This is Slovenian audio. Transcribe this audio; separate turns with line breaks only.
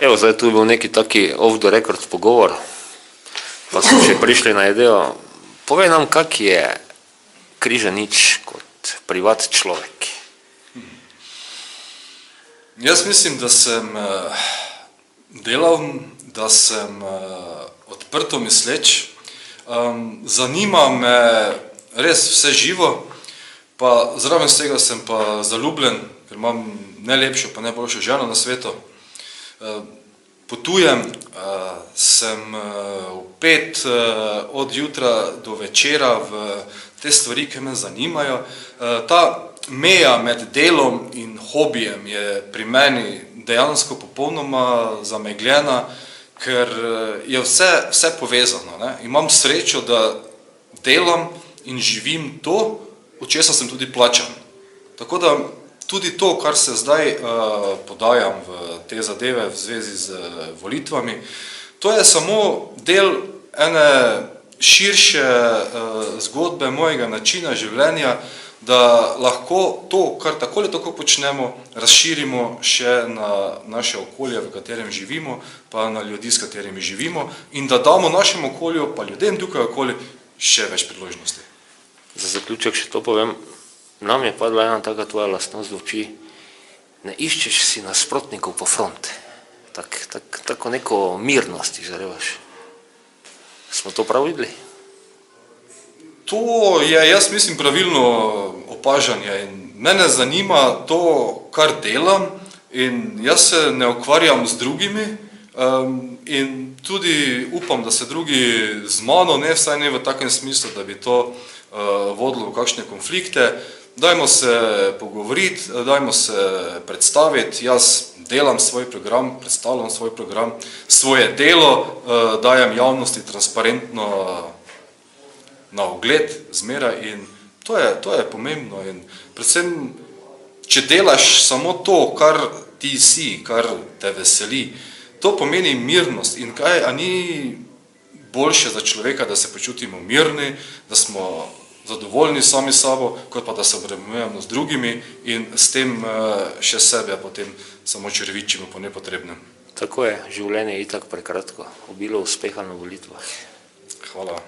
Evo, zdaj tu je bil neki taki off the record pogovor, pa smo še prišli na idejo. Povej nam, kak je Križanič kot privat človek?
Jaz mislim, da sem delaven, da sem odprto misleč. Zanima me res vse živo, pa zraven z tega sem pa zaljubljen, ker imam najlepšo pa najboljšo ženo na svetu. Potujem, sem vpet od jutra do večera v te stvari, ki me zanimajo. Ta meja med delom in hobijem je pri meni dejansko popolnoma zamegljena, ker je vse povezano. Imam srečo, da delam in živim to, od česa sem tudi plačan. Tako da tudi to, kar se zdaj podajam v te zadeve v zvezi z volitvami, to je samo del ene širše zgodbe mojega načina življenja, da lahko to, kar tako ali tako počnemo, razširimo še na naše okolje, v katerem živimo, pa na ljudi, s katerimi živimo, in da damo našemu okolju, pa ljudem tukaj okoli, še več priložnosti.
Za zaključek še to povem. Nam je padla ena taka tvoja lastnost v oči, ne iščeš si nasprotnikov po fronte, tako neko mirnost izžarevaš. Smo to prav videli?
To je, jaz mislim, pravilno opažanje in mene zanima to, kar delam, in jaz se ne ukvarjam z drugimi in tudi upam, da se drugi z mano, ne vsaj ne v takem smislu, da bi to vodilo v kakšne konflikte. Dajmo se pogovoriti, dajmo se predstaviti, jaz delam svoj program, predstavljam svoj program, svoje delo dajem javnosti transparentno na ogled zmeraj in to je pomembno. In predvsem, če delaš samo to, kar ti si, kar te veseli, to pomeni mirnost in kaj, a ni boljše za človeka, da se počutimo mirni, da smo zadovoljni sami sabo, kot pa da se obremenjujemo z drugimi in s tem še sebe potem samo črvičimo po nepotrebnem.
Tako je, življenje je itak prekratko. Obilo uspeha na volitvah.
Hvala.